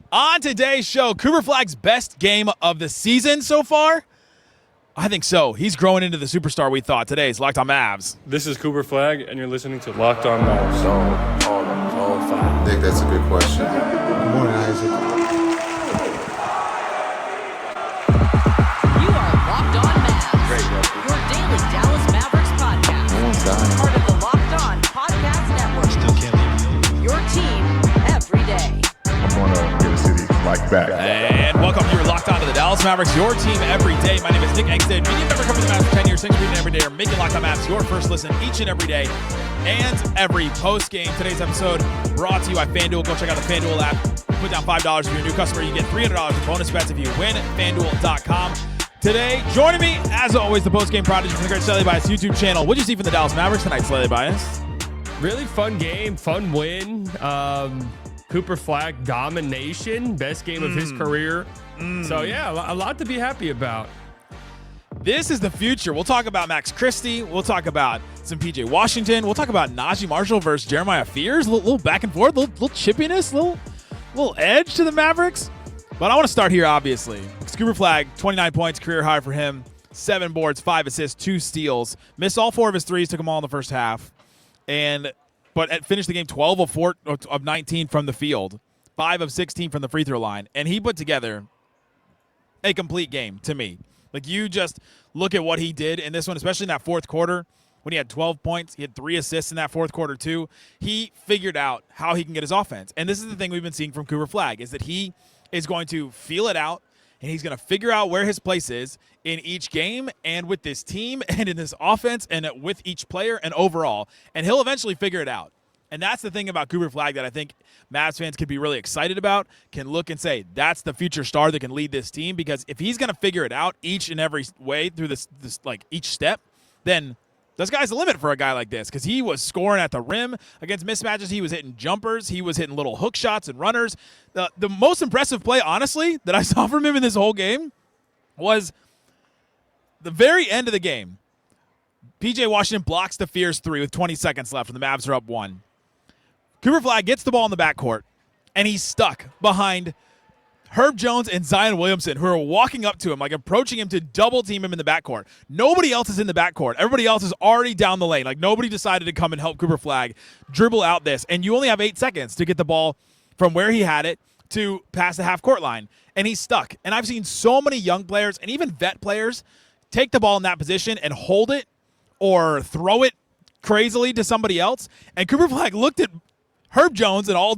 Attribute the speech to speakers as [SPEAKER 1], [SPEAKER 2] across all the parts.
[SPEAKER 1] On today's show, Cooper Flagg's best game of the season so far? I think so. He's growing into the superstar we thought. Today's Locked On Mavs.
[SPEAKER 2] This is Cooper Flagg, and you're listening to Locked On Mavs.
[SPEAKER 3] Zone 5. I think that's a good question. Good morning, Isaac.
[SPEAKER 4] You are Locked On Mavs.
[SPEAKER 3] Great,
[SPEAKER 4] your daily Dallas Mavericks podcast.
[SPEAKER 3] No one's dying.
[SPEAKER 4] Part of the Locked On Podcast Network.
[SPEAKER 5] Still can't leave you.
[SPEAKER 4] Your team every day.
[SPEAKER 3] I'm going to get a city like back.
[SPEAKER 1] And welcome. You're locked on to the Dallas Mavericks, your team every day. My name is Nick Angstadt, media member covering the Mavs for 10 years, thanks for being every day, or making Locked On Mavs your first listen each and every day and every post game. Today's episode brought to you by FanDuel. Go check out the FanDuel app. Put down $5 if you're a new customer. You get $300 in bonus bets if you win. FanDuel.com. Today, joining me, as always, the post game prodigy from the Great Slightly Biased YouTube channel. What'd you see from the Dallas Mavericks tonight, Slightly Biased?
[SPEAKER 2] Really fun game, fun win. Cooper Flagg domination, best game of his career. So, yeah, a lot to be happy about.
[SPEAKER 1] This is the future. We'll talk about Max Christie. We'll talk about some PJ Washington. We'll talk about Naji Marshall versus Jeremiah Fears. A little back and forth, little chippiness, little edge to the Mavericks. But I want to start here, obviously. Cooper Flagg, 29 points, career high for him. 7 boards, 5 assists, 2 steals. Missed all 4 of his threes, took them all in the first half. But finished the game 12 of 19 from the field, 5 of 16 from the free throw line. And he put together a complete game to me. Like, you just look at what he did in this one, especially in that fourth quarter when he had 12 points. He had 3 assists in that fourth quarter, too. He figured out how he can get his offense. And this is the thing we've been seeing from Cooper Flagg, is that he is going to feel it out, and he's going to figure out where his place is in each game and with this team and in this offense and with each player and overall. And he'll eventually figure it out. And that's the thing about Cooper Flagg that I think Mavs fans could be really excited about, can look and say, that's the future star that can lead this team. Because if he's going to figure it out each and every way through this like each step, then the sky's the limit for a guy like this, because he was scoring at the rim against mismatches. He was hitting jumpers. He was hitting little hook shots and runners. The most impressive play, honestly, that I saw from him in this whole game was the very end of the game. PJ Washington blocks the Fears 3 with 20 seconds left, and the Mavs are up 1. Cooper Flagg gets the ball in the backcourt, and he's stuck behind Herb Jones and Zion Williamson, who are walking up to him, like approaching him to double team him in the backcourt. Nobody else is in the backcourt. Everybody else is already down the lane. Like, nobody decided to come and help Cooper Flagg dribble out this. And you only have 8 seconds to get the ball from where he had it to past the half-court line. And he's stuck. And I've seen so many young players and even vet players take the ball in that position and hold it or throw it crazily to somebody else. And Cooper Flagg looked at Herb Jones, an all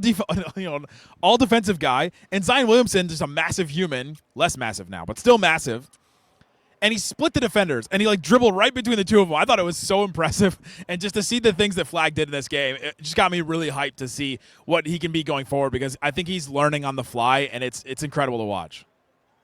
[SPEAKER 1] defensive guy, and Zion Williamson, just a massive human, less massive now, but still massive. And he split the defenders, and he dribbled right between the two of them. I thought it was so impressive, and just to see the things that Flagg did in this game, it just got me really hyped to see what he can be going forward, because I think he's learning on the fly, and it's incredible to watch.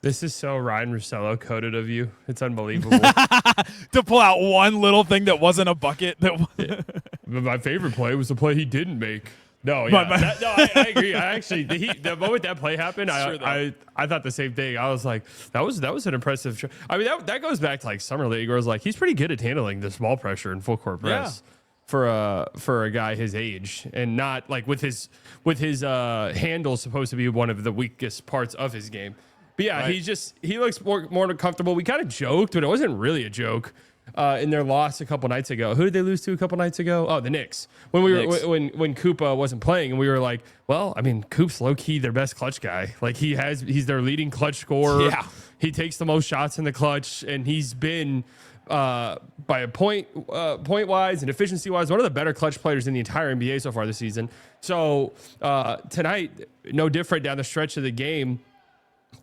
[SPEAKER 2] This is so Ryan Russello coded of you. It's unbelievable.
[SPEAKER 1] To pull out one little thing that wasn't a bucket.
[SPEAKER 2] Yeah. But my favorite play was the play he didn't make. No, yeah. I agree. I actually, the moment that play happened, I thought the same thing. I was like, that was an impressive. I mean, that goes back to Summer League, where I was like, he's pretty good at handling the small pressure and full court press for a guy his age, and not with his handle supposed to be one of the weakest parts of his game. But yeah, right. he looks more comfortable. We kind of joked, but it wasn't really a joke. In their loss a couple nights ago. Who did they lose to a couple nights ago? Oh, the Knicks. When when Koopa wasn't playing, and we were like, well, I mean, Coop's low key their best clutch guy. He's their leading clutch scorer. Yeah. He takes the most shots in the clutch, and he's been by a point wise and efficiency wise one of the better clutch players in the entire NBA so far this season. So tonight, no different down the stretch of the game,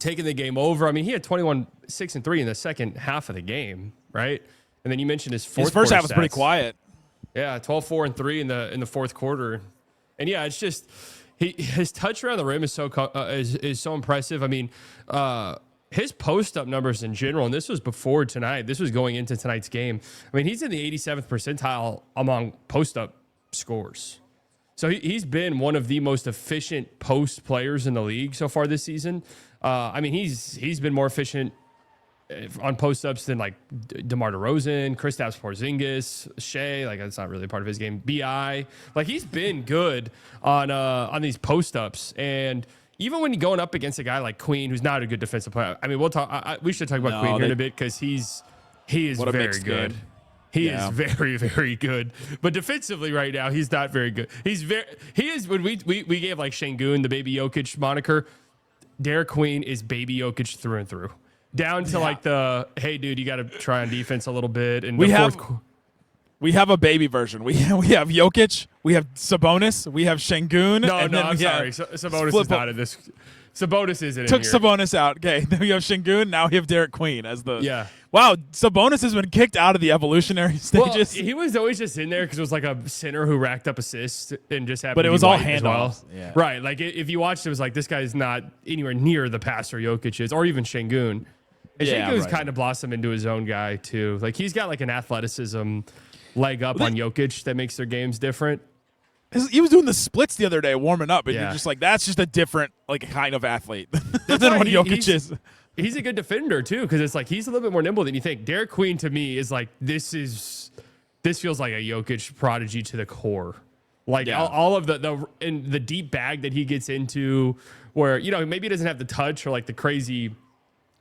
[SPEAKER 2] taking the game over. I mean, he had 21, 6, and 3 in the second half of the game, right? And then you mentioned his
[SPEAKER 1] first half was pretty quiet.
[SPEAKER 2] Yeah, 12, 4, and 3 in the fourth quarter. And yeah, it's just his touch around the rim is so impressive. I mean, his post-up numbers in general, and this was before tonight. This was going into tonight's game. I mean, he's in the 87th percentile among post-up scores. So he's been one of the most efficient post players in the league so far this season. I mean, he's been more efficient on post-ups than DeMar DeRozan, Kristaps Porzingis, Shea. That's not really part of his game. BI. He's been good on these post-ups. And even when you're going up against a guy like Queen, who's not a good defensive player. I mean, we'll talk. We should talk about Queen here in a bit because he is very good. He is very, very good. But defensively right now, he's not very good. He is when we gave like Şengün the baby Jokic moniker. Dereck Queen is baby Jokic through and through. Down to like hey dude, you got to try on defense a little bit. And we
[SPEAKER 1] have a baby version. We have Jokic, we have Sabonis, we have Şengün.
[SPEAKER 2] I'm sorry. Sabonis is not in this. Sabonis isn't
[SPEAKER 1] Took
[SPEAKER 2] in here.
[SPEAKER 1] Sabonis out. Okay, then we have Şengün. Now we have Dereck Queen as the.
[SPEAKER 2] Yeah.
[SPEAKER 1] Wow, Sabonis has been kicked out of the evolutionary stages.
[SPEAKER 2] Well, he was always just in there because it was like a center who racked up assists and just happened.
[SPEAKER 1] But it was all handoffs.
[SPEAKER 2] Well.
[SPEAKER 1] Yeah.
[SPEAKER 2] Right. Like if you watched, it was like this guy's not anywhere near the passer Jokic is, or even Şengün. And Şengün's kind of blossomed into his own guy too. Like he's got like an athleticism leg up on Jokic that makes their games different.
[SPEAKER 1] He was doing the splits the other day, warming up, and you're just like, that's just a different like kind of athlete than what Jokic is.
[SPEAKER 2] He's a good defender too, because it's like he's a little bit more nimble than you think. Dereck Queen to me is like this feels like a Jokic prodigy to the core. Like all of the deep bag that he gets into, where maybe he doesn't have the touch or like the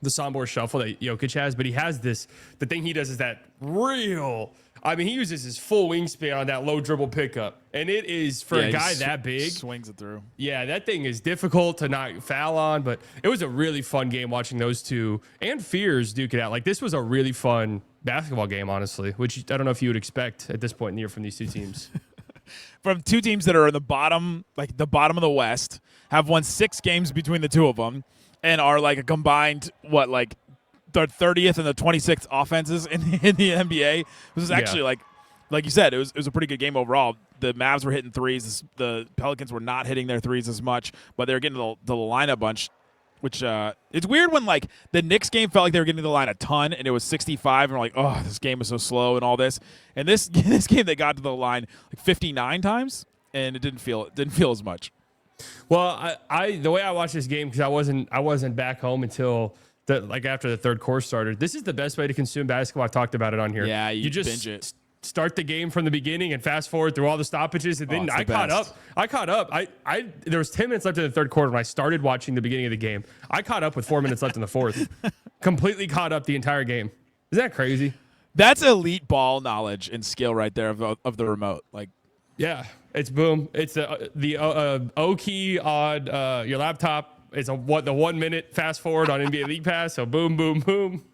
[SPEAKER 2] Sombor shuffle that Jokic has, but he has the thing he does is that real. I mean, he uses his full wingspan on that low dribble pickup, and it is for a guy that big.
[SPEAKER 1] Swings it through.
[SPEAKER 2] Yeah, that thing is difficult to not foul on, but it was a really fun game watching those two and Fears duke it out. Like this was a really fun basketball game, honestly, which I don't know if you would expect at this point in the year from these two teams.
[SPEAKER 1] From two teams that are in the bottom of the West, have won 6 games between the two of them, and are like a combined the 30th and the 26th offenses in the NBA. It was actually like you said, it was a pretty good game overall. The Mavs were hitting threes. The Pelicans were not hitting their threes as much, but they were getting to the line a bunch, which it's weird when like the Knicks game felt like they were getting to the line a ton and it was 65 and we're like, oh, this game is so slow and all this. And this game they got to the line like 59 times and it didn't feel as much.
[SPEAKER 2] Well, I the way I watched this game, because I wasn't back home until after the third quarter started. This is the best way to consume basketball. I've talked about it on here.
[SPEAKER 1] Yeah, you
[SPEAKER 2] just
[SPEAKER 1] binge it.
[SPEAKER 2] Start the game from the beginning and fast forward through all the stoppages, and then I caught up. There was 10 minutes left in the third quarter when I started watching the beginning of the game. I caught up with 4 minutes left in the fourth. Completely caught up the entire game. Is that crazy?
[SPEAKER 1] That's elite ball knowledge and skill right there of the remote. Like,
[SPEAKER 2] yeah, it's boom. It's the O key on your laptop. It's the 1 minute fast forward on NBA League Pass. So boom, boom, boom.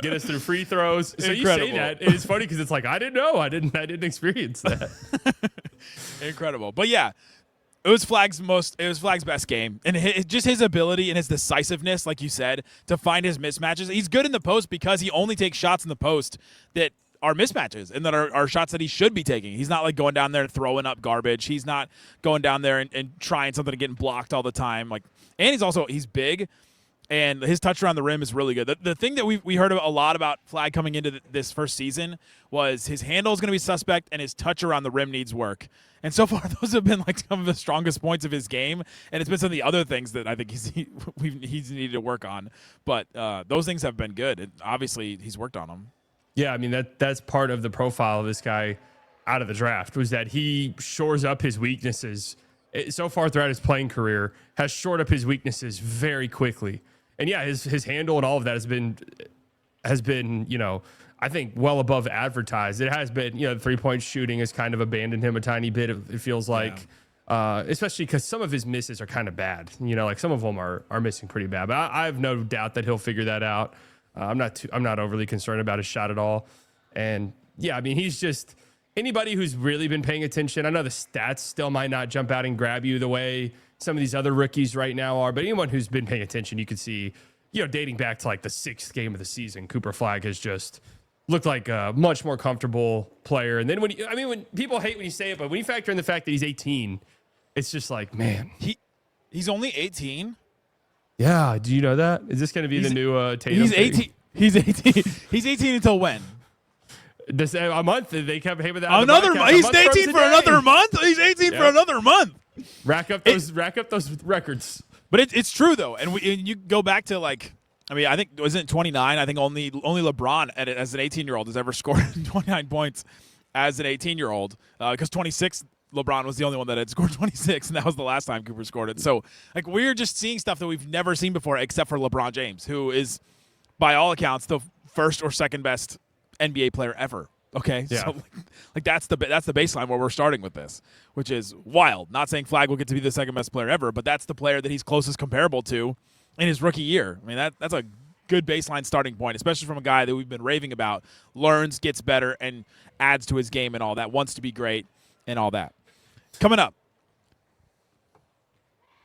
[SPEAKER 2] Get us through free throws. So
[SPEAKER 1] Incredible.
[SPEAKER 2] You say that, it's funny because it's like I didn't know, I didn't experience that.
[SPEAKER 1] Incredible, but yeah, it was Flagg's best game, and just his ability and his decisiveness, like you said, to find his mismatches. He's good in the post because he only takes shots in the post that are mismatches and that are shots that he should be taking. He's not like going down there and throwing up garbage. He's not going down there and trying something and getting blocked all the time. And he's big. And his touch around the rim is really good. The thing that we heard a lot about Flagg coming into this first season was his handle is going to be suspect and his touch around the rim needs work. And so far, those have been like some of the strongest points of his game. And it's been some of the other things that I think he's needed to work on. But those things have been good. And obviously, he's worked on them.
[SPEAKER 2] Yeah, I mean, that's part of the profile of this guy out of the draft was that he shores up his weaknesses. So far throughout his playing career, has shored up his weaknesses very quickly. And yeah, his handle and all of that has been, I think well above advertised. It has been, the 3-point shooting has kind of abandoned him a tiny bit. It feels like, especially because some of his misses are kind of bad. Like some of them are missing pretty bad. But I have no doubt that he'll figure that out. I'm not overly concerned about his shot at all. And yeah, I mean, he's just anybody who's really been paying attention. I know the stats still might not jump out and grab you the way some of these other rookies right now are, but anyone who's been paying attention, you could see, dating back to like the 6th game of the season, Cooper Flagg has just looked like a much more comfortable player. And then when people hate when you say it, but when you factor in the fact that he's 18, it's just like, man,
[SPEAKER 1] he's only 18.
[SPEAKER 2] Yeah, do you know that? Is this going to be the new Tatum?
[SPEAKER 1] He's 18. He's 18. He's 18 until when?
[SPEAKER 2] A month. They kept having that.
[SPEAKER 1] Another month. He's 18 for another month. He's 18 for another month.
[SPEAKER 2] Rack up those records.
[SPEAKER 1] But it's true though, and you go back to I think wasn't it 29? I think only LeBron as an 18-year-old has ever scored 29 points as an 18-year-old because 26 LeBron was the only one that had scored 26, and that was the last time Cooper scored it. So, like, we're just seeing stuff that we've never seen before, except for LeBron James, who is, by all accounts, the first or second best NBA player ever. Okay,
[SPEAKER 2] yeah.
[SPEAKER 1] So like that's the baseline where we're starting with this, which is wild. Not saying Flagg will get to be the second best player ever, but that's the player that he's closest comparable to in his rookie year. I mean, that's a good baseline starting point, especially from a guy that we've been raving about, learns, gets better, and adds to his game and all that, wants to be great and all that. Coming up,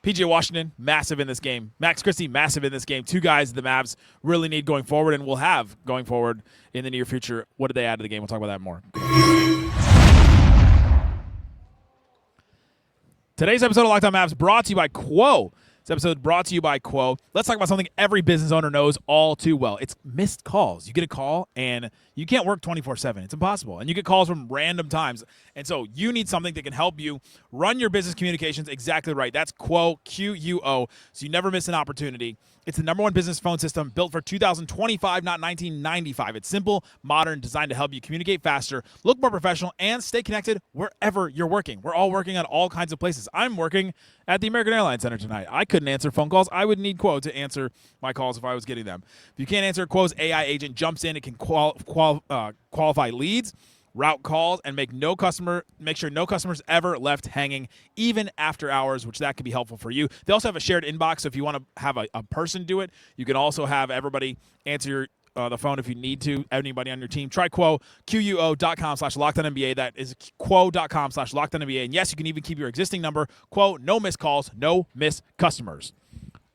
[SPEAKER 1] PJ Washington, massive in this game. Max Christie, massive in this game. Two guys the Mavs really need going forward and will have going forward in the near future. What did they add to the game? We'll talk about that more. Today's episode of Locked On Mavs brought to you by Quo. This episode brought to you by Quo. Let's talk about something every business owner knows all too well. It's missed calls. You get a call, and you can't work 24/7. It's impossible. And you get calls from random times. And so you need something that can help you run your business communications exactly right. That's Quo, Q-U-O, so you never miss an opportunity. It's the #1 business phone system built for 2025, not 1995. It's simple, modern, designed to help you communicate faster, look more professional, and stay connected wherever you're working. We're all working at all kinds of places. I'm working at the American Airlines Center tonight. I couldn't answer phone calls. I would need Quo to answer my calls if I was getting them. If you can't answer, Quo's AI agent jumps in. It can qualify leads, route calls, and make sure no customers ever left hanging, even after hours, which that could be helpful for you. They also have a shared inbox, so if you want to have a person do it, you can also have everybody answer the phone if you need to, anybody on your team. Try Quo, QUO.com/LockedOnNBA. That is Quo.com/LockedOnNBA. And yes, you can even keep your existing number. Quo, no missed calls, no missed customers.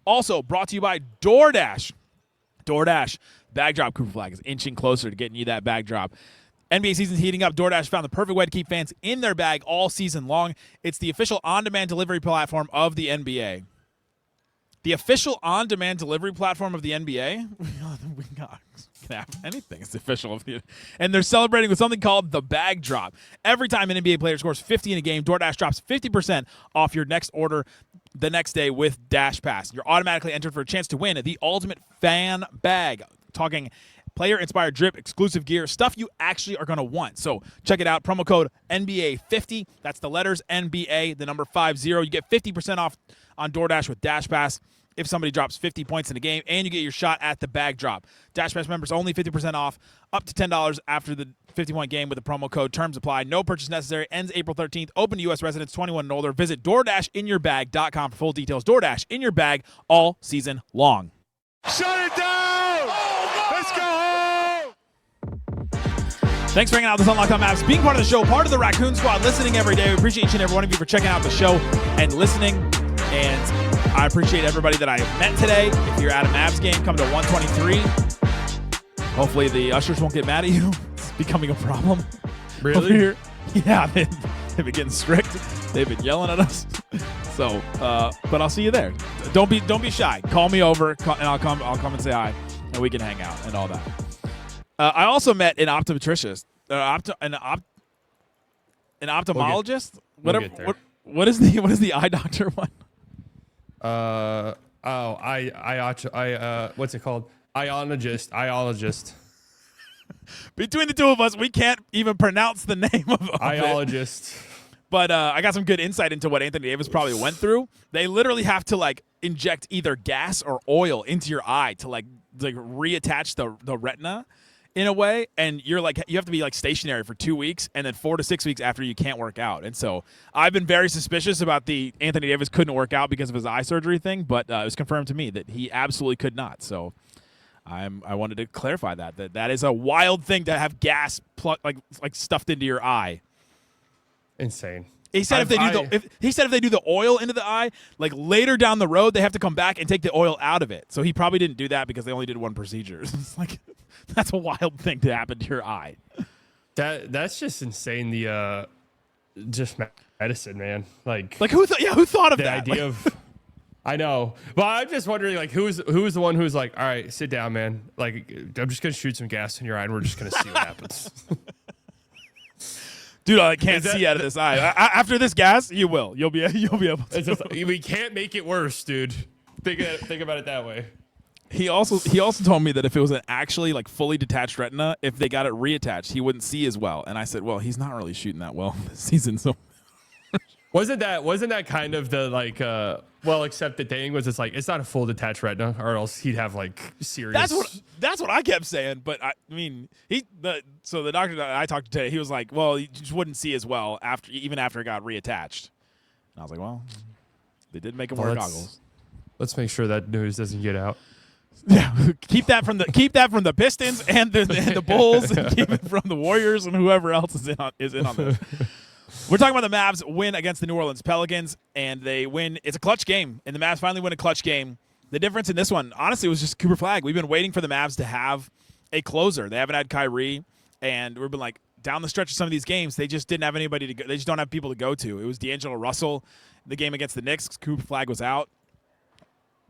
[SPEAKER 1] Also brought to you by DoorDash. DoorDash. Bag drop. Cooper Flagg is inching closer to getting you that bag drop. NBA season's heating up. DoorDash found the perfect way to keep fans in their bag all season long. It's the official on-demand delivery platform of the NBA. The official on-demand delivery platform of the NBA? We can have anything. It's official. And they're celebrating with something called the bag drop. Every time an NBA player scores 50 in a game, DoorDash drops 50% off your next order the next day with Dash Pass. You're automatically entered for a chance to win the ultimate fan bag. Talking player-inspired drip, exclusive gear, stuff you actually are going to want. So check it out. Promo code NBA50. That's the letters NBA, the number 50. You get 50% off on DoorDash with Dash Pass if somebody drops 50 points in a game, and you get your shot at the bag drop. Dash Pass members only 50% off, up to $10 after the 50-point game with the promo code. Terms apply. No purchase necessary. Ends April 13th. Open to U.S. residents 21 and older. Visit DoorDashInYourBag.com for full details. DoorDash in your bag all season long.
[SPEAKER 5] Shut it down! Let's go home!
[SPEAKER 1] Thanks for hanging out with us on Locked On Mavs, being part of the show, part of the Raccoon Squad, listening every day. We appreciate each and every one of you for checking out the show and listening. And I appreciate everybody that I met today. If you're at a Mavs game, come to 123. Hopefully the ushers won't get mad at you. It's becoming a problem.
[SPEAKER 2] Really?
[SPEAKER 1] Over here. Yeah, they've been getting strict. They've been yelling at us. So, but I'll see you there. Don't be shy. Call me over, and I'll come and say hi, and we can hang out and all that. I also met an optometrist, an ophthalmologist.
[SPEAKER 2] We'll get there.
[SPEAKER 1] What is the eye doctor one?
[SPEAKER 2] What's it called? Iologist.
[SPEAKER 1] Between the two of us, we can't even pronounce the name of
[SPEAKER 2] Iologist.
[SPEAKER 1] it. But I got some good insight into what Anthony Davis probably went through. They literally have to inject either gas or oil into your eye to reattach the retina in a way, and you have to be stationary for 2 weeks, and then 4 to 6 weeks after you can't work out. And so I've been very suspicious about the Anthony Davis couldn't work out because of his eye surgery thing, but it was confirmed to me that he absolutely could not. So I wanted to clarify that is a wild thing to have gas stuffed into your eye.
[SPEAKER 2] Insane.
[SPEAKER 1] He said if they do the oil into the eye, later down the road, they have to come back and take the oil out of it. So he probably didn't do that because they only did one procedure. It's that's a wild thing to happen to your eye.
[SPEAKER 2] That's just insane. The just medicine, man.
[SPEAKER 1] Who thought of
[SPEAKER 2] the
[SPEAKER 1] that?
[SPEAKER 2] idea of. I know, but I'm just wondering, who's the one who's all right, sit down, man. I'm just gonna shoot some gas in your eye, and we're just gonna see what happens.
[SPEAKER 1] Dude, I can't see out of this eye. After this gas, you will. You'll be able to.
[SPEAKER 2] We can't make it worse, dude. Think about it that way.
[SPEAKER 1] He also told me that if it was an actually fully detached retina, if they got it reattached, he wouldn't see as well. And I said, well, he's not really shooting that well this season, so
[SPEAKER 2] Wasn't that kind of the like well accepted thing? Was it's like it's not a full detached retina, or else he'd have like serious.
[SPEAKER 1] That's what I kept saying. But I mean, so the doctor that I talked to today, he was like, well, you just wouldn't see as well even after it got reattached. And I was like, well, they did make him wear goggles.
[SPEAKER 2] Let's make sure that news doesn't get out.
[SPEAKER 1] Yeah, keep that from the Pistons and the Bulls, and keep it from the Warriors and whoever else is in on this. We're talking about the Mavs win against the New Orleans Pelicans, and they win. It's a clutch game, and the Mavs finally win a clutch game. The difference in this one, honestly, was just Cooper Flagg. We've been waiting for the Mavs to have a closer. They haven't had Kyrie, and we've been like down the stretch of some of these games, they just didn't have anybody to go. They just don't have people to go to. It was D'Angelo Russell, the game against the Knicks. Cooper Flagg was out.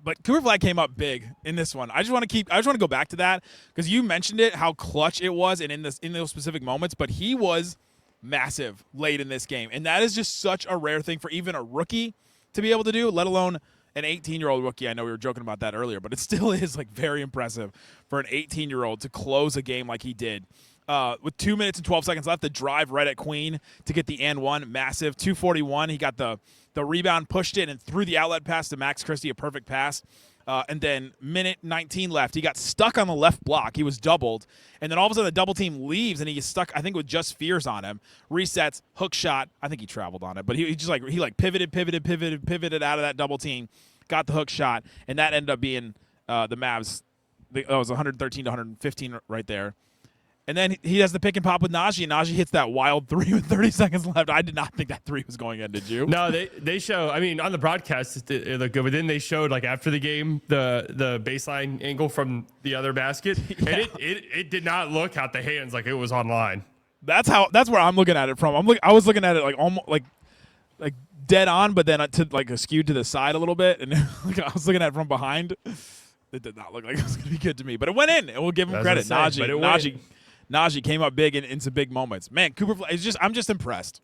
[SPEAKER 1] But Cooper Flagg came up big in this one. I just want to go back to that because you mentioned it, how clutch it was, and in those specific moments. But he was massive late in this game, and that is just such a rare thing for even a rookie to be able to do, let alone an 18-year-old rookie. I know we were joking about that earlier, but it still is like very impressive for an 18-year-old to close a game like he did. With 2 minutes and 12 seconds left, the drive right at Queen to get the and one, massive. 241, he got the rebound, pushed it, and threw the outlet pass to Max Christie, a perfect pass. And then minute 19 left, he got stuck on the left block. He was doubled. And then all of a sudden the double team leaves, and he gets stuck, I think, with just Fears on him. Resets, hook shot. I think he traveled on it. But he just pivoted out of that double team, got the hook shot, and that ended up being the Mavs. It was 113 to 115 right there. And then he has the pick and pop with Naji, and Naji hits that wild three with 30 seconds left. I did not think that three was going in, did you?
[SPEAKER 2] No, they show, I mean, on the broadcast, it looked good, but then they showed, like, after the game, the baseline angle from the other basket, and it did not look out the hands like it was online.
[SPEAKER 1] That's where I'm looking at it from. I was looking at it like almost like dead on, but then skewed to the side a little bit, and I was looking at it from behind. It did not look like it was going to be good to me, but it went in, and we'll give him credit. Naji came up big in some big moments. Man, Cooper Flagg, I'm just impressed.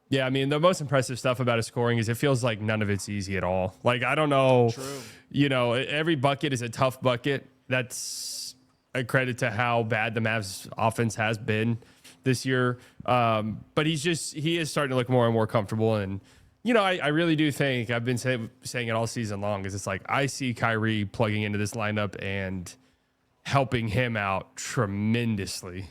[SPEAKER 2] Yeah, I mean, the most impressive stuff about his scoring is it feels like none of it's easy at all. Like, I don't know.
[SPEAKER 1] True.
[SPEAKER 2] You know, every bucket is a tough bucket. That's a credit to how bad the Mavs offense has been this year. But he is starting to look more and more comfortable. And, you know, I really do think, I've been saying it all season long, is it's like I see Kyrie plugging into this lineup and helping him out tremendously.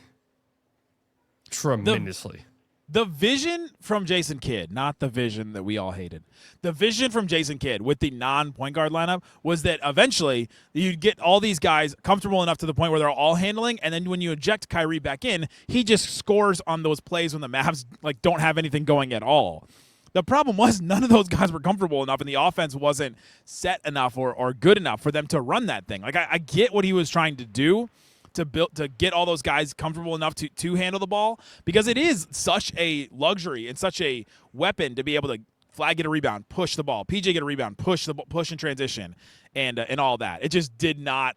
[SPEAKER 2] The vision from Jason Kidd, not the vision that we all hated. The vision from Jason Kidd with the non-point guard lineup was that eventually you'd get all these guys comfortable enough to the point where they're all handling, and then when you eject Kyrie back in, he just scores on those plays when the Mavs don't have anything going at all. The problem was none of those guys were comfortable enough, and the offense wasn't set enough or good enough for them to run that thing. Like, I get what he was trying to do to get all those guys comfortable enough to handle the ball, because it is such a luxury and such a weapon to be able to Flagg get a rebound, push the ball, PJ get a rebound, push in transition, and all that. It just did not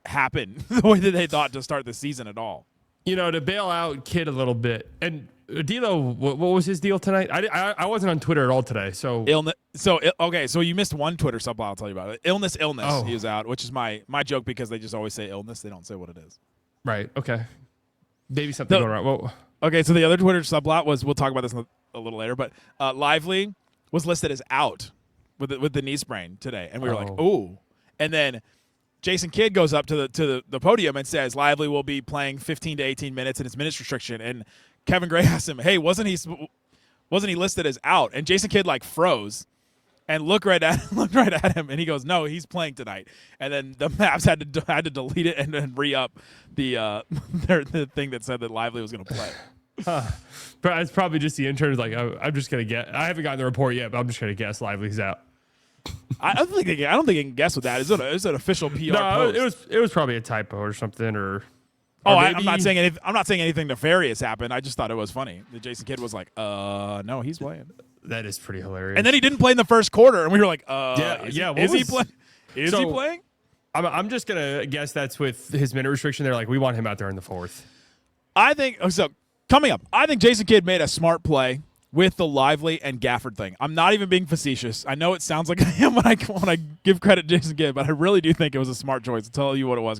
[SPEAKER 2] happen the way that they thought to start the season at all. You know, to bail out Kidd a little bit, and D'Lo, what was his deal tonight? I wasn't on Twitter at all today. So
[SPEAKER 1] illness. So you missed one Twitter subplot. I'll tell you about it. Illness. Oh. He was out, which is my joke because they just always say illness. They don't say what it is.
[SPEAKER 2] Right. Okay. Maybe something going around. Whoa.
[SPEAKER 1] Okay. So the other Twitter subplot was, we'll talk about this a little later, but Lively was listed as out with the knee sprain today, and we were like, ooh. And then Jason Kidd goes up to the podium and says Lively will be playing 15 to 18 minutes in his minutes restriction, and Kevin Gray asked him, hey, wasn't he listed as out? And Jason Kidd throze and looked right at him, and he goes, no, he's playing tonight. And then the Mavs had to delete it and then re-up the thing that said that Lively was going to play.
[SPEAKER 2] But it's probably just the interns. I'm just gonna guess. I haven't gotten the report yet, but I'm just gonna guess Lively's out.
[SPEAKER 1] I don't think they can guess with that. Is it an official PR post?
[SPEAKER 2] It was probably a typo or something, or.
[SPEAKER 1] I'm not saying anything nefarious happened. I just thought it was funny. The Jason Kidd was like, no, he's playing.
[SPEAKER 2] That is pretty hilarious.
[SPEAKER 1] And then he didn't play in the first quarter, and we were like, Is he playing? Is he playing?
[SPEAKER 2] I'm just gonna guess that's with his minute restriction. They're like, we want him out there in the fourth.
[SPEAKER 1] I think so. Coming up, I think Jason Kidd made a smart play with the Lively and Gafford thing. I'm not even being facetious. I know it sounds like I am when I give credit to Jason Kidd, but I really do think it was a smart choice. I'll tell you what it was.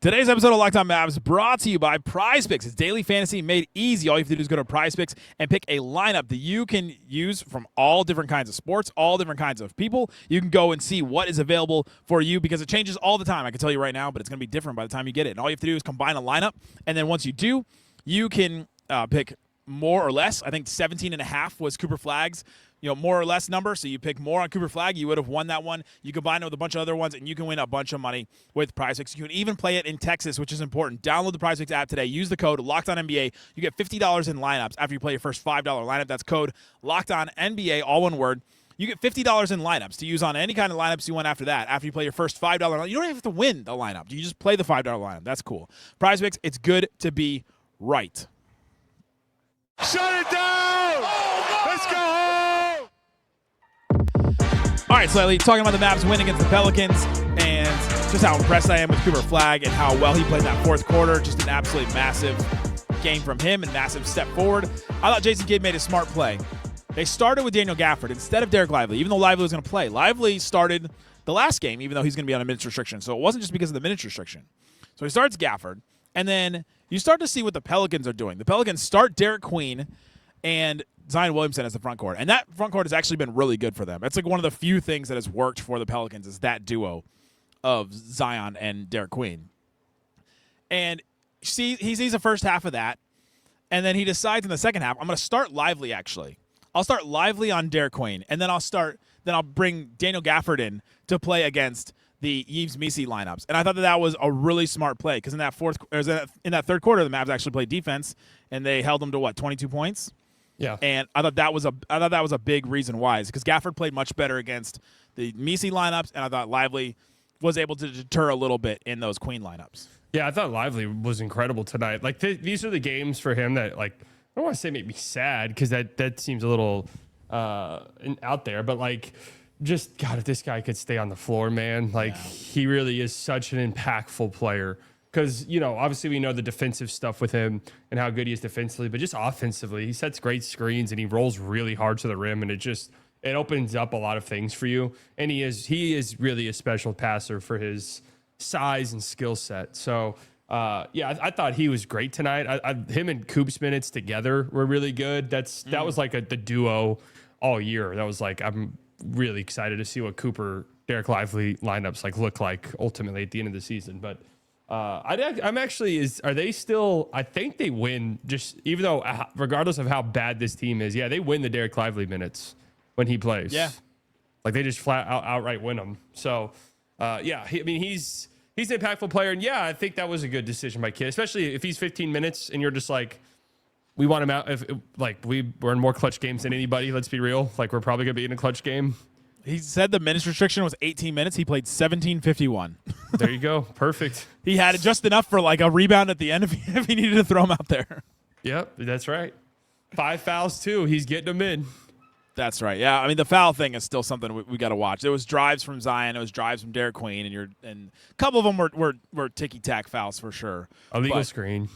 [SPEAKER 1] Today's episode of Locked On Mavs brought to you by Prize Picks. It's daily fantasy made easy. All you have to do is go to Prize Picks and pick a lineup that you can use from all different kinds of sports, all different kinds of people. You can go and see what is available for you because it changes all the time. I can tell you right now, but it's going to be different by the time you get it. And all you have to do is combine a lineup, and then once you do, you can pick more or less. I think 17.5 was Cooper Flagg's more or less number. So you pick more on Cooper Flagg, you would have won that one. You combine it with a bunch of other ones, and you can win a bunch of money with Prize Picks. You can even play it in Texas, which is important. Download the Prize Picks app today. Use the code LOCKEDONNBA. You get $50 in lineups after you play your first $5 lineup. That's code LOCKEDONNBA, all one word. You get $50 in lineups to use on any kind of lineups you want after that. After you play your first $5 lineup, you don't even have to win the lineup. You just play the $5 lineup. That's cool. Prize Picks, it's good to be right.
[SPEAKER 5] Shut it down! Let's go home!
[SPEAKER 1] All right, Slightly, talking about the Mavs win against the Pelicans and just how impressed I am with Cooper Flagg and how well he played in that fourth quarter. Just an absolutely massive game from him and massive step forward. I thought Jason Kidd made a smart play. They started with Daniel Gafford instead of Dereck Lively, even though Lively was going to play. Lively started the last game, even though he's going to be on a minutes restriction. So it wasn't just because of the minutes restriction. So he starts Gafford, and then you start to see what the Pelicans are doing. The Pelicans start Derek Queen and Zion Williamson as the front court. And that front court has actually been really good for them. It's like one of the few things that has worked for the Pelicans is that duo of Zion and Derek Queen. And he sees the first half of that, and then he decides in the second half, I'm going to start Lively, actually. I'll start Lively on Derek Queen, and then I'll bring Daniel Gafford in to play against the Yves-Misi lineups. And I thought that was a really smart play because in that third quarter, the Mavs actually played defense, and they held them to 22 points.
[SPEAKER 2] Yeah.
[SPEAKER 1] And I thought that was a big reason why, is because Gafford played much better against the Misi lineups, and I thought Lively was able to deter a little bit in those Queen lineups.
[SPEAKER 2] Yeah, I thought Lively was incredible tonight. Like these are the games for him that, like, I don't want to say make me sad because that seems a little out there, but like, just God, if this guy could stay on the floor, man, like he really is such an impactful player. Because, obviously we know the defensive stuff with him and how good he is defensively, but just offensively, he sets great screens and he rolls really hard to the rim, and it opens up a lot of things for you. And he is really a special passer for his size and skill set. So, I thought he was great tonight. Him and Coop's minutes together were really good. That was like the duo all year. That was like, I'm really excited to see what Dereck Lively lineups look like ultimately at the end of the season. But are they still, I think they win, just even though, regardless of how bad this team is, they win the Dereck Lively minutes when he plays. Yeah. Like they just outright win them. So, he's an impactful player. And I think that was a good decision by Kidd, especially if he's 15 minutes and you're just like, we want him out. We're in more clutch games than anybody. Let's be real. Like we're probably going to be in a clutch game.
[SPEAKER 1] He said the minutes restriction was 18 minutes. He played 17:51.
[SPEAKER 2] There you go. Perfect.
[SPEAKER 1] He had just enough for like a rebound at the end if he needed to throw him out there.
[SPEAKER 2] Yep, that's right. 5 fouls too. He's getting them in.
[SPEAKER 1] That's right. Yeah, I mean the foul thing is still something we got to watch. There was drives from Zion, it was drives from Derek Queen, and a couple of them were ticky tack fouls for sure.
[SPEAKER 2] Illegal screen.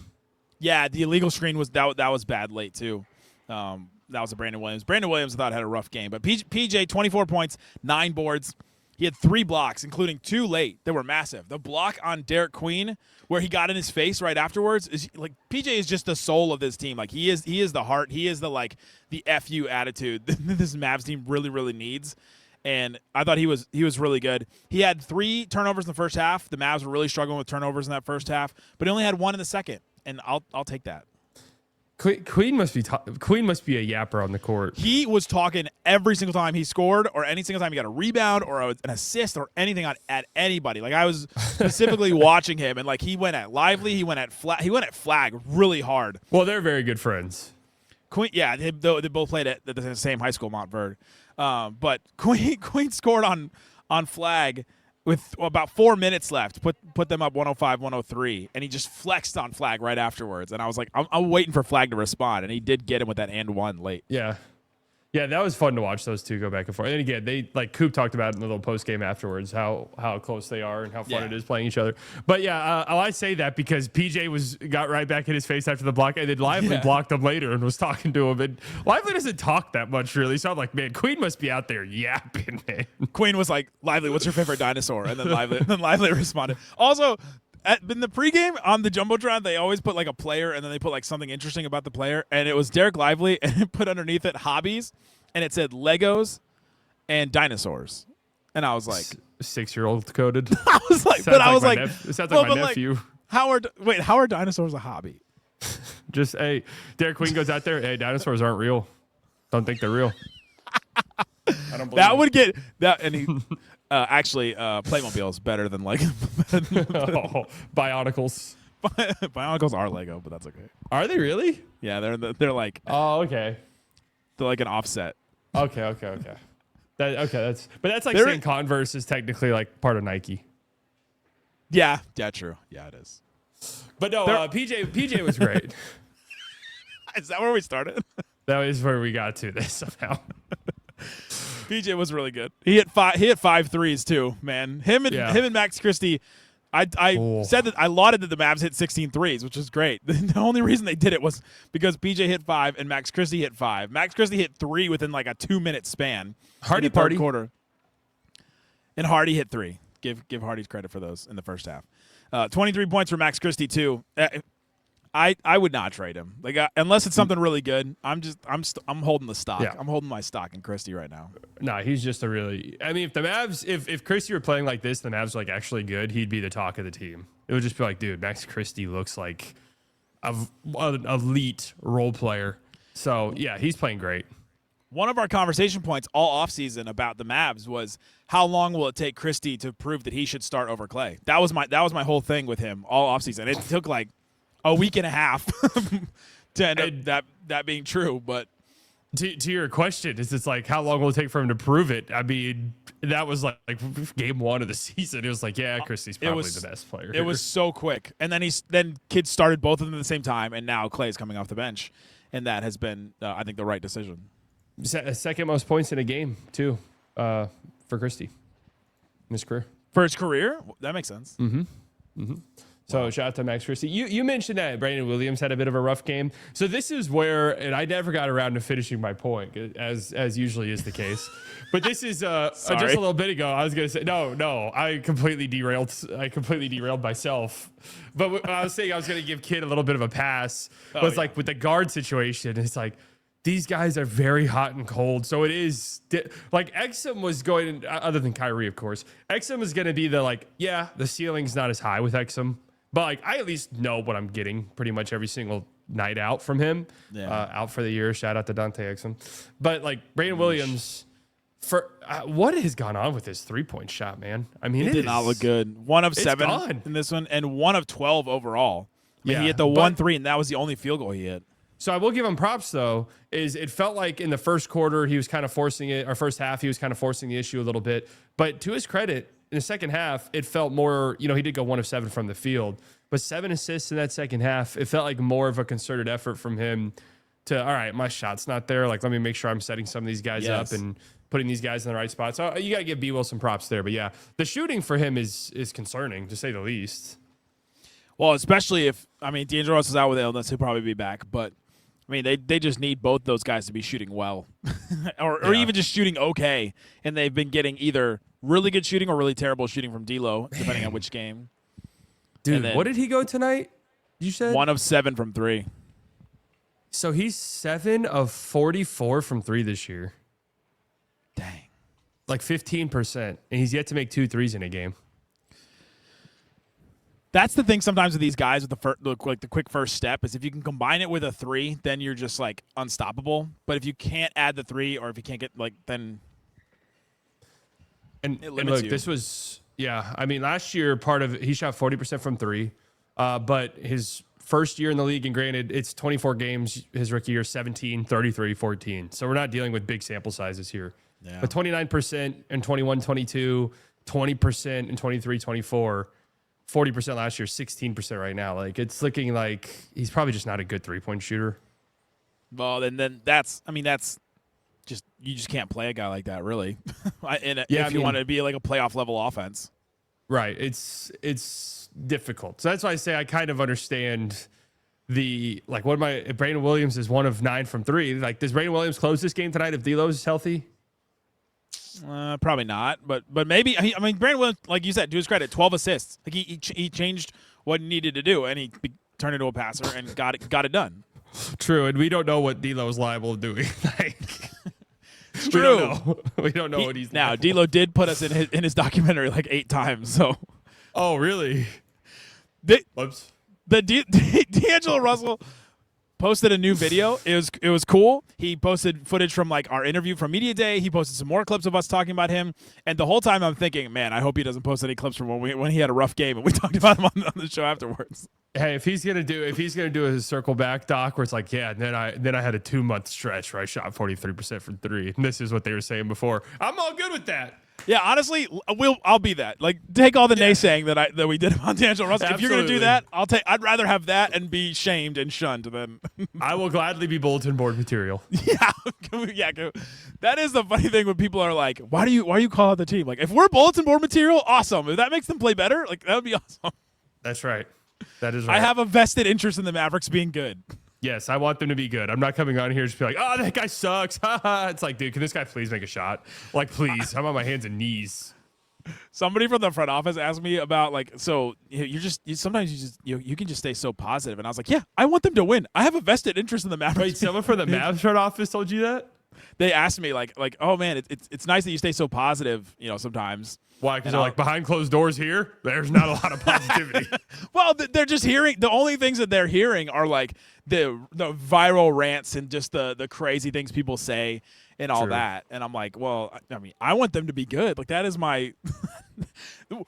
[SPEAKER 1] Yeah, the illegal screen was that was bad late too. That was a Brandon Williams. Brandon Williams, I thought, had a rough game. But PJ, 24 points, 9 boards. He had 3 blocks, including 2 late that were massive. The block on Derek Queen, where he got in his face right afterwards, is like PJ is just the soul of this team. Like he is the heart. He is the FU attitude that this Mavs team really, really needs. And I thought he was really good. He had 3 turnovers in the first half. The Mavs were really struggling with turnovers in that first half, but he only had 1 in the second, and I'll take that.
[SPEAKER 2] Queen must be a yapper on the court.
[SPEAKER 1] He was talking every single time he scored, or any single time he got a rebound or an assist or anything at anybody. Like I was specifically watching him, and like he went at Lively, he went at Flagg really hard.
[SPEAKER 2] Well, they're very good friends.
[SPEAKER 1] Queen, yeah, they both played at the same high school, Montverde. But Queen scored on Flagg with about 4 minutes left, put them up 105-103, and he just flexed on Flagg right afterwards. And I was like, I'm waiting for Flagg to respond, and he did get him with that and one late.
[SPEAKER 2] Yeah. Yeah, that was fun to watch those two go back and forth. And again, they Coop talked about in the little post game afterwards how close they are and how fun it is playing each other. But I say that because PJ got right back in his face after the block, and then Lively blocked him later and was talking to him. And Lively doesn't talk that much really, so I'm like, man, Queen must be out there yapping, man.
[SPEAKER 1] Queen was like, Lively, what's your favorite dinosaur? And then Lively responded. Also, in the pregame on the Jumbotron, they always put like a player and then they put like something interesting about the player. And it was Dereck Lively and it put underneath it hobbies. And it said Legos and dinosaurs. And I was like,
[SPEAKER 2] 6-year-old coded.
[SPEAKER 1] I was like, but I was like,
[SPEAKER 2] it sounds like my nephew.
[SPEAKER 1] How are dinosaurs a hobby?
[SPEAKER 2] Just, hey, Derek Queen goes out there. Hey, dinosaurs aren't real. Don't think they're real. I don't believe
[SPEAKER 1] That would get that. And he actually, Playmobil is better than like
[SPEAKER 2] Bionicles.
[SPEAKER 1] Bionicles are Lego, but that's okay.
[SPEAKER 2] Are they really?
[SPEAKER 1] Yeah, they're like
[SPEAKER 2] okay.
[SPEAKER 1] They're like an offset.
[SPEAKER 2] Okay. That's like saying Converse is technically like part of Nike.
[SPEAKER 1] Yeah, true. Yeah, it is.
[SPEAKER 2] But no, PJ was great.
[SPEAKER 1] Is that where we started?
[SPEAKER 2] That is where we got to this somehow.
[SPEAKER 1] PJ was really good. He hit 5 threes too, man. Him and Max Christie. I said that I lauded that the Mavs hit 16 threes, which is great. The only reason they did it was because PJ hit 5 and Max Christie hit 5. Max Christie hit 3 within like a 2-minute span.
[SPEAKER 2] Hardy
[SPEAKER 1] in the third quarter. And Hardy hit 3. Give Hardy's credit for those in the first half. 23 points for Max Christie too. I would not trade him. Like unless it's something really good. I'm holding the stock.
[SPEAKER 2] Yeah.
[SPEAKER 1] I'm holding my stock in Christie right now.
[SPEAKER 2] No, he's just if the Mavs, if Christie were playing like this, the Mavs were like actually good, he'd be the talk of the team. It would just be like, dude, Max Christie looks like an elite role player. So yeah, he's playing great.
[SPEAKER 1] One of our conversation points all offseason about the Mavs was how long will it take Christie to prove that he should start over Clay? That was my whole thing with him all offseason. It took like a week and a half to end up that being true. But
[SPEAKER 2] to your question, it's like how long will it take for him to prove it? I mean, that was like game 1 of the season. It was like, yeah, Christie's probably the best player.
[SPEAKER 1] It was so quick, and then kids started both of them at the same time, and now Clay's coming off the bench, and that has been I think the right decision.
[SPEAKER 2] Second most points in a game too for Christie in his career.
[SPEAKER 1] For his career, that makes sense.
[SPEAKER 2] So shout out to Max Christie. You mentioned that Brandon Williams had a bit of a rough game. So this is where, and I never got around to finishing my point, as usually is the case. But this is just a little bit ago. I was gonna say no. I completely derailed myself. But what I was saying, I was gonna give Kid a little bit of a pass. Was like with the guard situation, it's like these guys are very hot and cold. So it is like Exum was going, other than Kyrie, of course. Exum is going to be the ceiling's not as high with Exum. But like I at least know what I'm getting pretty much every single night out from him. Yeah. Out for the year. Shout out to Dante Exum. But like Brandon Williams, for what has gone on with his 3-point shot, man? I mean,
[SPEAKER 1] it did not look good. 1 of 7 in this one, and 1 of 12 overall. He hit the 1-3, and that was the only field goal he hit.
[SPEAKER 2] So I will give him props, though, is it felt like in the first quarter he was kind of forcing it, or first half he was kind of forcing the issue a little bit. But to his credit, in the second half, it felt more, he did go 1 of 7 from the field, but 7 assists in that second half. It felt like more of a concerted effort from him to, all right, my shot's not there. Like, let me make sure I'm setting some of these guys up and putting these guys in the right spot. So you got to give B. Will some props there. But yeah, the shooting for him is concerning, to say the least.
[SPEAKER 1] Well, especially if, D'Angelo Russell's out with illness, he'll probably be back, but they just need both those guys to be shooting well or even just shooting okay. And they've been getting either really good shooting or really terrible shooting from D'Lo, depending on which game.
[SPEAKER 2] Dude, what did he go tonight? You said
[SPEAKER 1] 1 of 7 from 3.
[SPEAKER 2] So he's 7 of 44 from 3 this year.
[SPEAKER 1] Dang.
[SPEAKER 2] Like 15%. And he's yet to make 2 threes in a game.
[SPEAKER 1] That's the thing sometimes with these guys with the quick first step is if you can combine it with a 3, then you're just like unstoppable. But if you can't add the 3 or if you can't get then it limits you.
[SPEAKER 2] This was last year he shot 40% from 3, but his first year in the league, and granted it's 24 games his rookie year, 17, 33, 14. So we're not dealing with big sample sizes here. Yeah. But 29% in 21-22, 20% in 23-24. 40% last year, 16% right now. Like, it's looking like he's probably just not a good 3-point shooter.
[SPEAKER 1] Well, and then that's just, you just can't play a guy like that, really. If you want to be like a playoff level offense.
[SPEAKER 2] Right. It's difficult. So that's why I say I kind of understand Brandon Williams is 1 of 9 from 3. Like, does Brandon Williams close this game tonight if D'Lo is healthy?
[SPEAKER 1] Probably not, but maybe. Brandon Williams, like you said, to his credit, 12 assists. Like he changed what he needed to do, and he turned into a passer and got it done.
[SPEAKER 2] True, and we don't know what D'Lo's liable to doing.
[SPEAKER 1] It's true.
[SPEAKER 2] We don't know what he's
[SPEAKER 1] now. D'Lo did put us in his documentary like 8 times. So.
[SPEAKER 2] Oh really?
[SPEAKER 1] Whoops. D'Angelo Russell posted a new video. It was cool. He posted footage from like our interview from Media Day. He posted some more clips of us talking about him. And the whole time I'm thinking, man, I hope he doesn't post any clips from when he had a rough game and we talked about him on the show afterwards.
[SPEAKER 2] Hey, if he's gonna do a circle back doc where it's like, yeah, and then I had a 2-month stretch where I shot 43% from 3, and this is what they were saying before. I'm all good with that.
[SPEAKER 1] Yeah, honestly, I'll be that. Like, take all the naysaying that we did on D'Angelo Russell.
[SPEAKER 2] Absolutely.
[SPEAKER 1] If you're gonna do that, I'd rather have that and be shamed and shunned than.
[SPEAKER 2] I will gladly be bulletin board material.
[SPEAKER 1] Yeah. That is the funny thing when people are like, why do you call out the team? Like, if we're bulletin board material, awesome. If that makes them play better, like that would be awesome.
[SPEAKER 2] That's right. That is right.
[SPEAKER 1] I have a vested interest in the Mavericks being good.
[SPEAKER 2] Yes, I want them to be good. I'm not coming on here just be like, oh, that guy sucks. It's like, dude, can this guy please make a shot? Like, please. I'm on my hands and knees.
[SPEAKER 1] Somebody from the front office asked me about like, so sometimes you can just stay so positive, and I was like, yeah, I want them to win. I have a vested interest in the Mavericks.
[SPEAKER 2] Wait, someone from the Mavs front office told you that?
[SPEAKER 1] They asked me like, oh man, it's nice that you stay so positive, sometimes.
[SPEAKER 2] Why? Because they're like behind closed doors here. There's not a lot of positivity.
[SPEAKER 1] Well, they're just hearing the only things that they're hearing are like the viral rants and just the crazy things people say and all that. And I'm like, well, I mean, I want them to be good. Like that is my.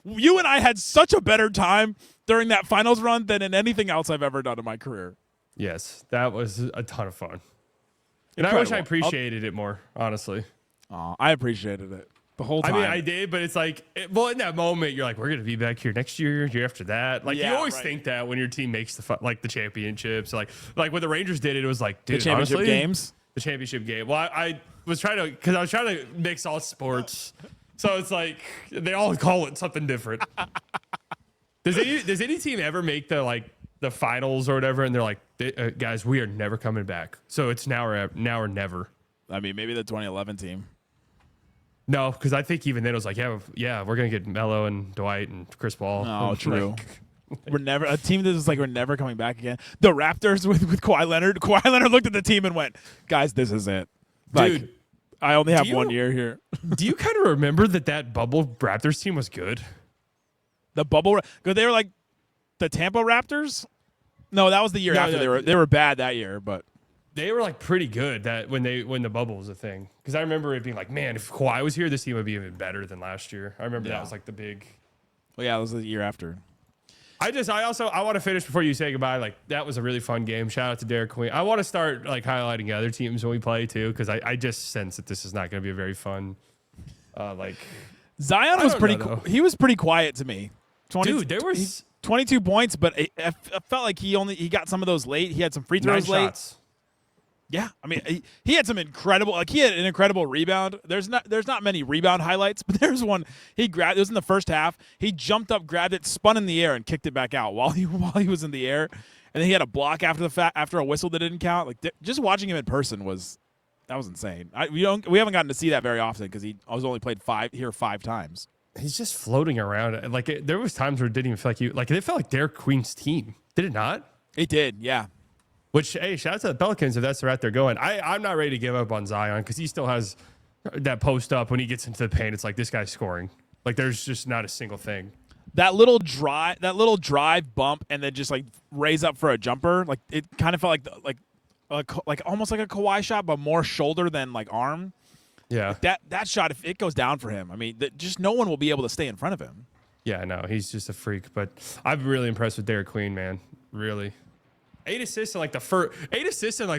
[SPEAKER 1] You and I had such a better time during that finals run than in anything else I've ever done in my career.
[SPEAKER 2] Yes, that was a ton of fun. And I wish I appreciated it more, honestly.
[SPEAKER 1] I appreciated it. The whole time.
[SPEAKER 2] I mean, I did, but it's like, in that moment, you're like, we're going to be back here next year after that. Like, you always think that when your team makes the championships. Like when the Rangers did it, it was like, dude,
[SPEAKER 1] the championship games?
[SPEAKER 2] The championship game. Well, I was trying to mix all sports. So it's like, they all call it something different. Does any team ever make the finals or whatever, and they're like, guys, we are never coming back. So it's now or never.
[SPEAKER 1] I mean, maybe the 2011 team.
[SPEAKER 2] No, because I think even then it was like, yeah, we're gonna get Melo and Dwight and Chris Paul.
[SPEAKER 1] Oh, true. We're never a team that is like we're never coming back again. The Raptors with Kawhi Leonard. Kawhi Leonard looked at the team and went, "Guys, this is it." Like, dude, I only have 1 year here.
[SPEAKER 2] Do you kind of remember that bubble Raptors team was good?
[SPEAKER 1] The bubble, because they were like the Tampa Raptors. No, that was the year after they were bad that year, but.
[SPEAKER 2] They were like pretty good when the bubble was a thing. Because I remember it being like, man, if Kawhi was here, this team would be even better than last year. I remember that was like the big.
[SPEAKER 1] Well, yeah, it was the year after.
[SPEAKER 2] I want to finish before you say goodbye. Like that was a really fun game. Shout out to Dereck Queen. I want to start like highlighting other teams when we play too, because I just sense that this is not going to be a very fun.
[SPEAKER 1] Zion was he was pretty quiet to me.
[SPEAKER 2] Dude, there was
[SPEAKER 1] 22 points, but I felt like he got some of those late. He had some free throws
[SPEAKER 2] 9
[SPEAKER 1] late.
[SPEAKER 2] Shots.
[SPEAKER 1] Yeah, I mean, he had some incredible. Like he had an incredible rebound. There's not many rebound highlights, but there's one he grabbed. It was in the first half. He jumped up, grabbed it, spun in the air, and kicked it back out while he was in the air. And then he had a block after a whistle that didn't count. Like just watching him in person was insane. We haven't gotten to see that very often because he was only played 5 times. He's
[SPEAKER 2] just floating around. Like there was times where it didn't even feel like it felt like Dereck Queen's team. Did it not?
[SPEAKER 1] It did, yeah.
[SPEAKER 2] Which, hey, shout out to the Pelicans if that's the route they're going. I'm not ready to give up on Zion because he still has that post up when he gets into the paint. It's like this guy's scoring. Like there's just not a single thing.
[SPEAKER 1] That little drive bump and then just like raise up for a jumper. Like it kind of felt like almost like a Kawhi shot, but more shoulder than like arm.
[SPEAKER 2] Yeah.
[SPEAKER 1] Like that shot, if it goes down for him, I mean, just no one will be able to stay in front of him.
[SPEAKER 2] Yeah, no, he's just a freak. But I'm really impressed with Dereck Queen, man. Really. 8 assists in like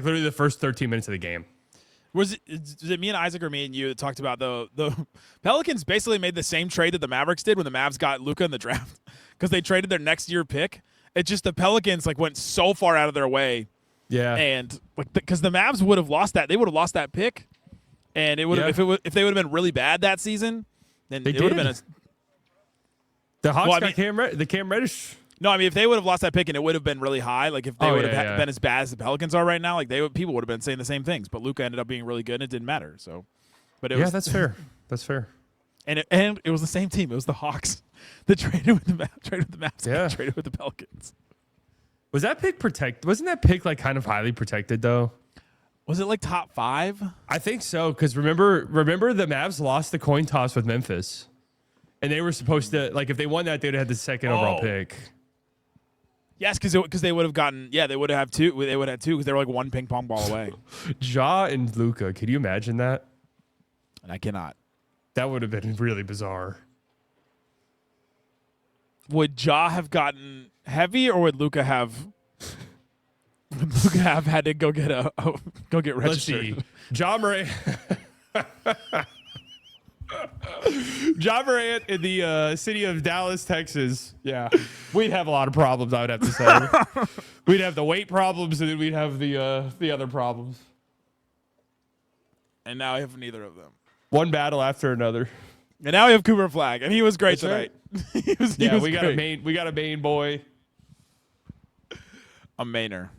[SPEAKER 2] literally the first 13 minutes of the game.
[SPEAKER 1] Was it me and Isaac or me and you that talked about the Pelicans basically made the same trade that the Mavericks did when the Mavs got Luka in the draft because they traded their next year pick. It's just the Pelicans like went so far out of their way.
[SPEAKER 2] Yeah.
[SPEAKER 1] And like because the Mavs would have lost that. They would have lost that pick. And it would have if they would have been really bad that season, then it would have been
[SPEAKER 2] the Hawks got Cam Reddish.
[SPEAKER 1] No, I mean if they would have lost that pick and it would have been really high, like if they would have been as bad as the Pelicans are right now, like people would have been saying the same things. But Luka ended up being really good and it didn't matter. So, but it was
[SPEAKER 2] that's fair. That's fair.
[SPEAKER 1] And it was the same team. It was the Hawks that traded with the Mavs.
[SPEAKER 2] Yeah.
[SPEAKER 1] Traded with the Pelicans.
[SPEAKER 2] Was that pick protected? Wasn't that pick like kind of highly protected though?
[SPEAKER 1] Was it like top 5?
[SPEAKER 2] I think so, because remember the Mavs lost the coin toss with Memphis, and they were supposed to, like, if they won that, they would have had the second overall pick.
[SPEAKER 1] Yes, because they would have gotten, they would have 2. They would have 2 because they were like 1 ping pong ball away.
[SPEAKER 2] Ja and Luka, can you imagine that?
[SPEAKER 1] And I cannot.
[SPEAKER 2] That would have been really bizarre.
[SPEAKER 1] Would Ja have gotten heavy, or would Luka have? Would Luka have had to go get registered?
[SPEAKER 2] Let's see. Ja Morant. Ja Morant in the city of Dallas, Texas. Yeah, we'd have a lot of problems. I would have to say. We'd have the weight problems, and then we'd have the other problems.
[SPEAKER 1] And now I have neither of them.
[SPEAKER 2] One battle after another.
[SPEAKER 1] And now we have Cooper Flagg, and he was great
[SPEAKER 2] That's
[SPEAKER 1] tonight. He was
[SPEAKER 2] we
[SPEAKER 1] great.
[SPEAKER 2] got a main boy.
[SPEAKER 1] A Mainer.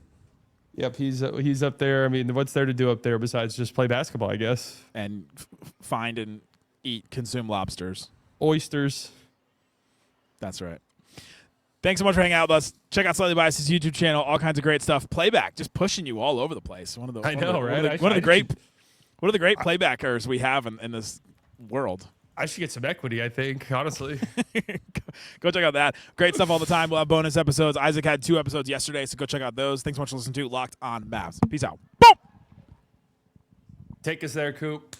[SPEAKER 2] Yep, he's up there. I mean, what's there to do up there besides just play basketball, I guess?
[SPEAKER 1] And find and consume lobsters.
[SPEAKER 2] Oysters.
[SPEAKER 1] That's right. Thanks so much for hanging out with us. Check out Slightly Biased's YouTube channel. All kinds of great stuff. Playback, just pushing you all over the place. One of the great playbackers we have in this world.
[SPEAKER 2] I should get some equity, I think, honestly.
[SPEAKER 1] Go check out that. Great stuff all the time. We'll have bonus episodes. Isaac had 2 episodes yesterday, so go check out those. Thanks so much for listening to Locked on Mavs. Peace out. Boom!
[SPEAKER 2] Take us there, Coop.